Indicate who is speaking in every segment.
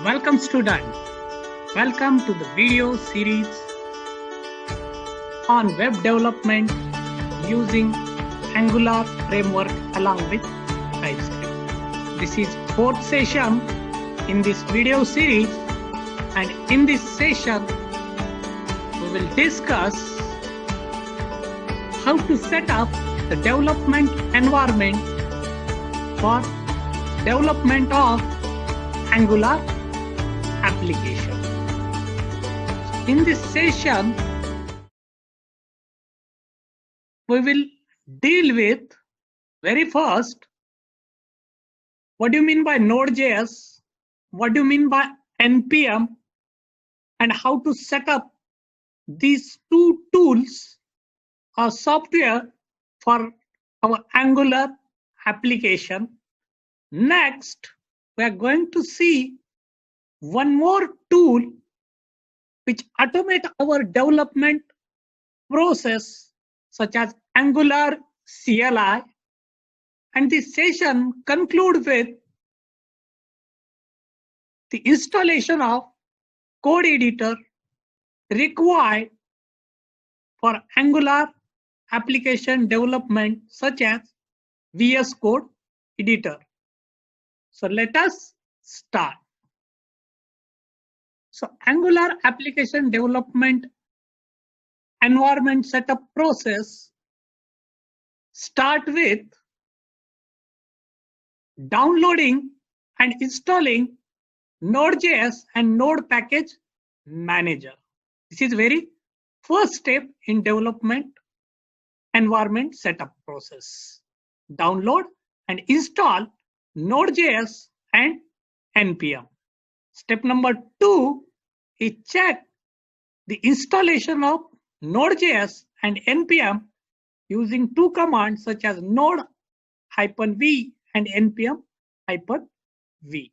Speaker 1: Welcome students. Welcome to the video series on web development using Angular framework along with TypeScript. This is fourth session in this video series, and in this session we will discuss how to set up the development environment for development of Angular application. In this session, we will deal with very first, what do you mean by Node.js, what do you mean by NPM, and how to set up these two tools or software for our Angular application. Next, we are going to see one more tool which automate our development process, such as Angular CLI, and this session conclude with the installation of code editor required for Angular application development, such as vscode editor. So let us start. So Angular application development environment setup process start with downloading and installing Node.js and Node package manager. This is very first step in development environment setup process. Download and install Node.js and NPM. Step number 2 is check the installation of Node.js and NPM using two commands such as node-v and npm-v.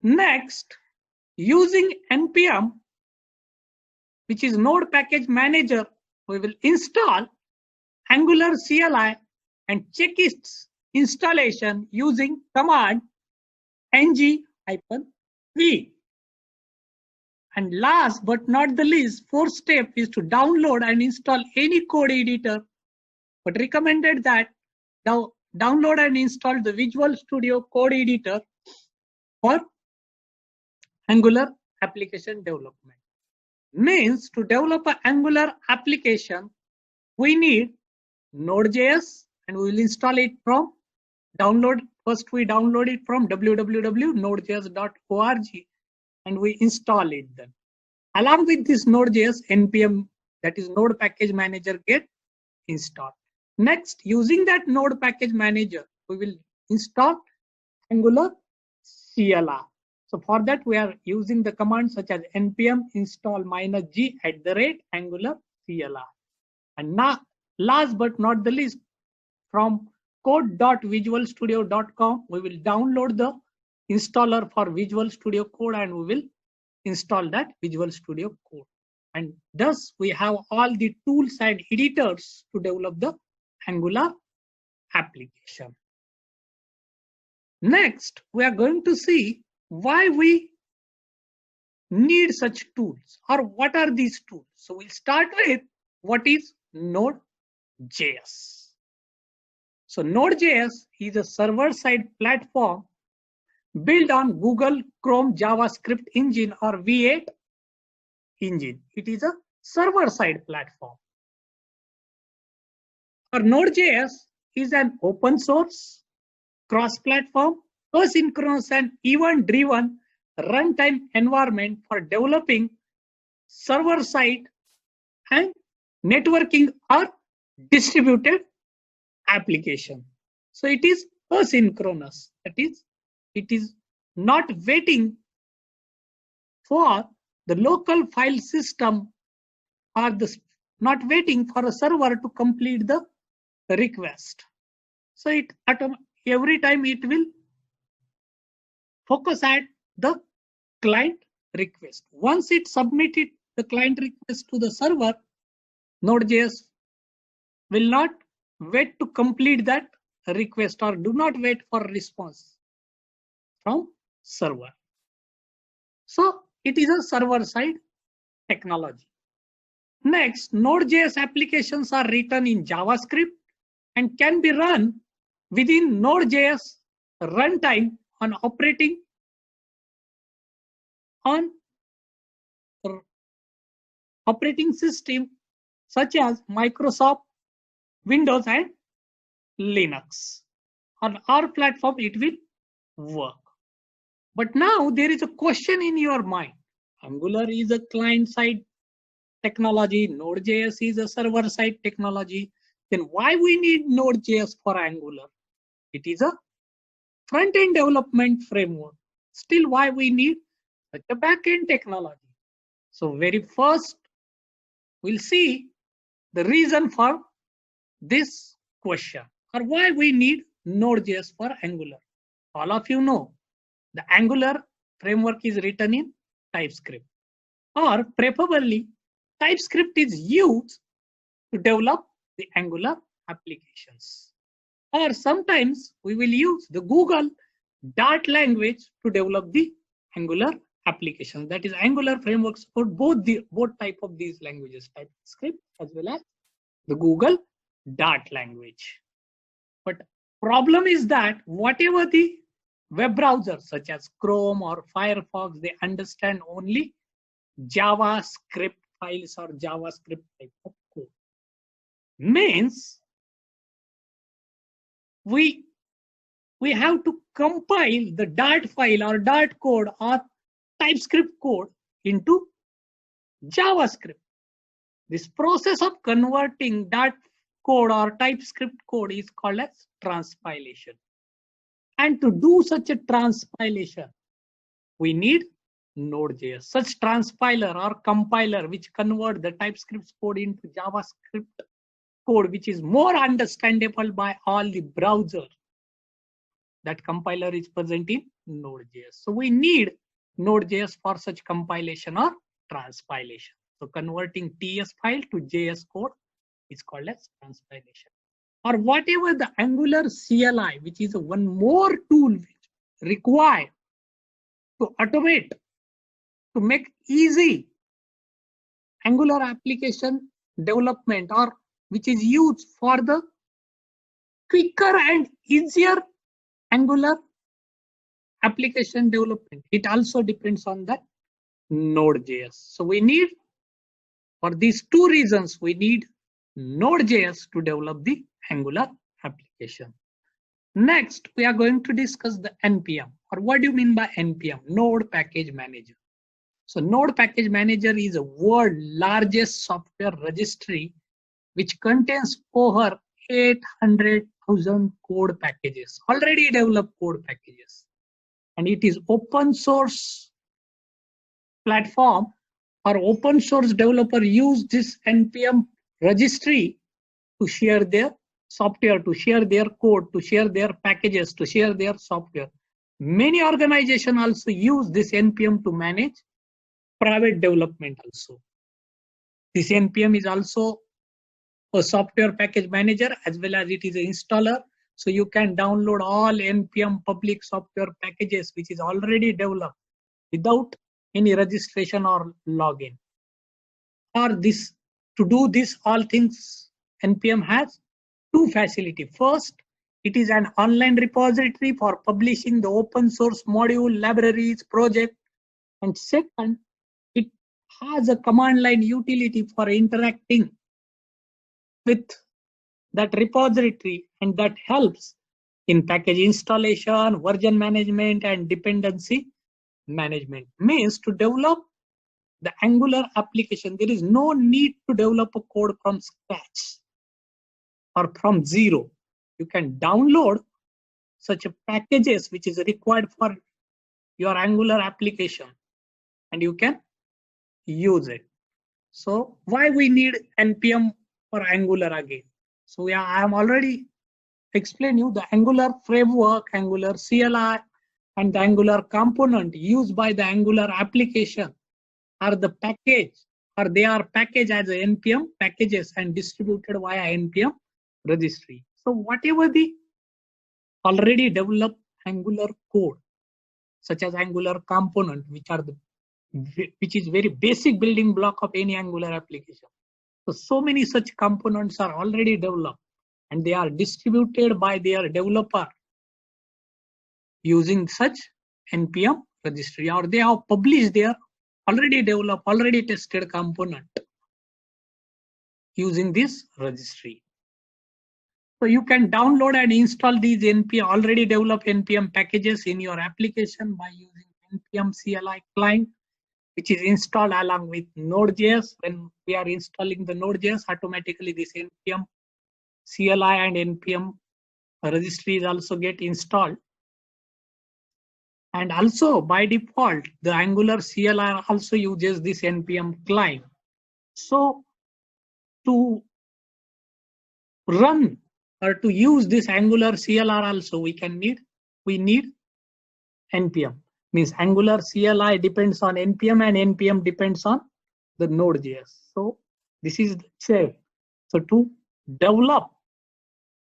Speaker 1: Next, using NPM, which is Node package manager, we will install Angular CLI and check its installation using command ng-v. And last but not the least, fourth step is to download and install any code editor, but recommended that download and install the Visual Studio code editor for Angular application development. Means to develop an Angular application, we need Node.js, and we will install it from download. First, we download it from www.nodejs.org and we install it then. Along with this Node.js, NPM, that is Node package manager, get installed. Next, using that Node package manager, we will install Angular CLI. So for that, we are using the command such as npm install -g @Angular CLI. And now, last but not the least, from code.visualstudio.com, we will download the installer for Visual Studio Code and we will install that Visual Studio Code. And thus we have all the tools and editors to develop the Angular application. Next, we are going to see why we need such tools, or what are these tools. So we'll start with what is Node.js. So Node.js is a server-side platform built on Google Chrome JavaScript engine or V8 engine. It is a server-side platform. Our Node.js is an open source, cross-platform, asynchronous and event-driven runtime environment for developing server-side and networking or distributed application. So it is asynchronous. That is, it is not waiting for the local file system or not waiting for a server to complete the request. So it every time it will focus at the client request. Once it submitted the client request to the server, Node.js will not wait to complete that request or do not wait for response from server. So it is a server-side technology. Next, Node.js applications are written in JavaScript and can be run within Node.js runtime on operating system such as Microsoft Windows and Linux. On our platform, it will work. But now there is a question in your mind. Angular is a client-side technology. Node.js is a server-side technology. Then why we need Node.js for Angular? It is a front-end development framework. Still, why we need such a back-end technology? So very first, we'll see the reason for this question, or why we need Node.js for Angular. All of you know the Angular framework is written in TypeScript, or preferably TypeScript is used to develop the Angular applications. Or sometimes we will use the Google Dart language to develop the Angular application. That is, Angular framework support both type of these languages, TypeScript as well as the Google Dart language. But problem is that whatever the web browsers such as Chrome or Firefox, they understand only JavaScript files or JavaScript type of code. Means we have to compile the Dart file or Dart code or TypeScript code into JavaScript. This process of converting Dart code or TypeScript code is called as transpilation. And to do such a transpilation, we need Node.js. Such transpiler or compiler which convert the TypeScript code into JavaScript code, which is more understandable by all the browsers. That compiler is present in Node.js. So we need Node.js for such compilation or transpilation. So converting TS file to JS code is called as transpilation. Or whatever the Angular CLI, which is one more tool which required to automate, to make easy Angular application development, or which is used for the quicker and easier Angular application development. It also depends on that Node.js. So we need, for these two reasons, we need Node.js to develop the Angular application. Next, we are going to discuss the NPM, or what do you mean by NPM? Node Package Manager. So Node Package Manager is the world's largest software registry which contains over 800,000 code packages, already developed code packages. And it is open source platform, or open source developer use this NPM registry to share their software, to share their code, to share their packages, to share their software. Many organizations also use this NPM to manage private development also. This NPM is also a software package manager as well as it is an installer. So you can download all NPM public software packages which is already developed without any registration or login. Or this, to do this all things, NPM has two facilities. First, it is an online repository for publishing the open source module, libraries, project. And second, it has a command line utility for interacting with that repository, and that helps in package installation, version management, and dependency management. Means to develop the Angular application, there is no need to develop a code from scratch or from zero. You can download such a packages which is required for your Angular application and you can use it. So why we need NPM for Angular again? So yeah, I have already explained you the Angular framework, Angular CLI, and the Angular component used by the Angular application are the package, or they are packaged as a NPM packages and distributed via NPM registry. So whatever the already developed Angular code, such as Angular component, which are the which is very basic building block of any Angular application. So many such components are already developed and they are distributed by their developer using such NPM registry, or they have published their already developed, already tested component using this registry. So you can download and install these already developed NPM packages in your application by using NPM CLI client, which is installed along with Node.js. When we are installing the Node.js, automatically this NPM CLI and NPM registries also get installed. And also by default, the Angular CLI also uses this NPM client. So to run or to use this Angular CLI also, we need NPM. Means Angular CLI depends on NPM and NPM depends on the Node.js. So this is the chain. So to develop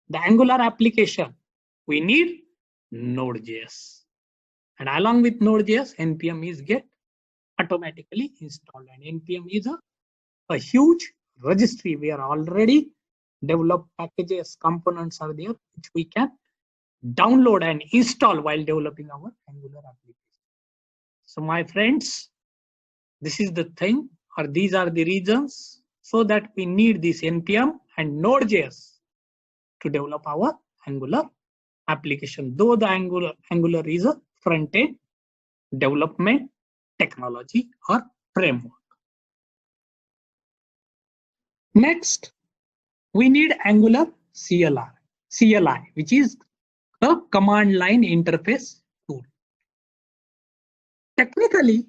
Speaker 1: the Angular application, we need Node.js. And along with Node.js, NPM is get automatically installed. And NPM is a huge registry where already developed packages, components are there, which we can download and install while developing our Angular application. So my friends, this is the thing, or these are the reasons so that we need this NPM and Node.js to develop our Angular application. Though the Angular is a front-end development technology or framework. Next, we need Angular CLI, which is a command line interface tool. Technically,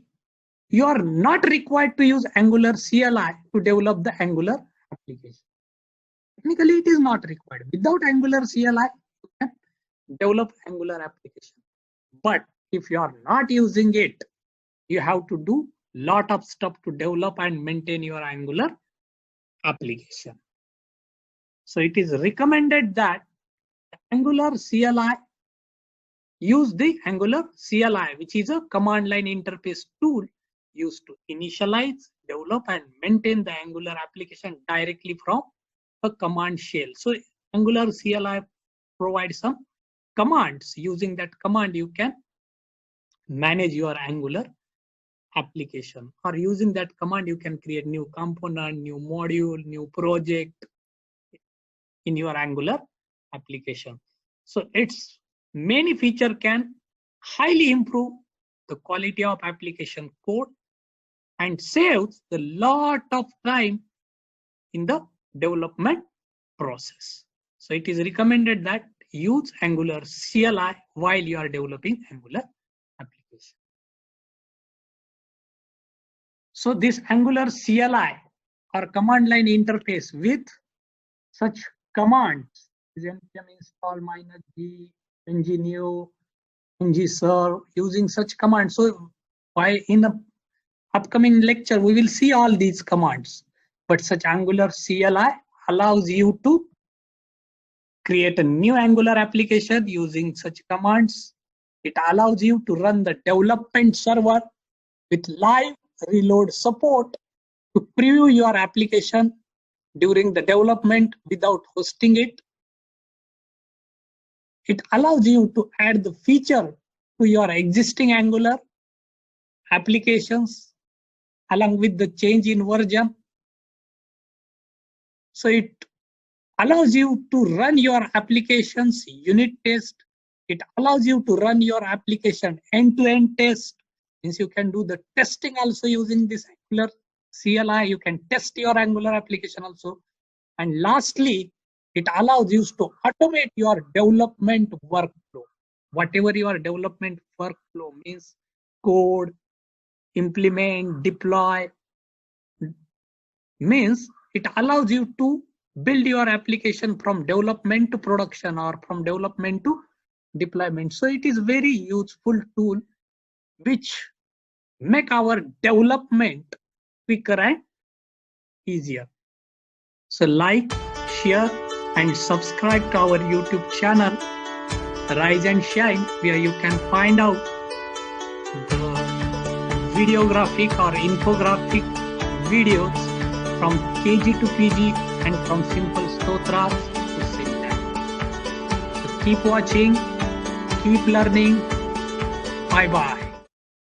Speaker 1: you are not required to use Angular CLI to develop the Angular application. Technically, it is not required. Without Angular CLI, you can develop Angular application. But if you are not using it, you have to do lot of stuff to develop and maintain your Angular application. So it is recommended that Angular CLI use the Angular CLI, which is a command line interface tool used to initialize, develop, and maintain the Angular application directly from a command shell. So Angular CLI provides some commands. Using that command, you can manage your Angular application, or using that command, you can create new component, new module, new project in your Angular application. So its many feature can highly improve the quality of application code and saves a lot of time in the development process. So it is recommended that use Angular CLI while you are developing Angular application. So this Angular CLI or command line interface with such commands is npm install -g, ng-new, ng-serve, using such commands. So in the upcoming lecture, we will see all these commands. But such Angular CLI allows you to create a new Angular application using such commands. It allows you to run the development server with live reload support to preview your application during the development without hosting it. It allows you to add the feature to your existing Angular applications along with the change in version. So it allows you to run your applications unit test. It allows you to run your application end-to-end test. Means you can do the testing also using this Angular CLI. You can test your Angular application also. And lastly, it allows you to automate your development workflow. Whatever your development workflow means, code, implement, deploy, means it allows you to build your application from development to production or from development to deployment. So it is very useful tool which make our development quicker and easier. So like, share and subscribe to our YouTube channel Rise and Shine, where you can find out the videographic or infographic videos from KG to PG and from simple stotras to syntax. So keep watching, keep learning. Bye bye.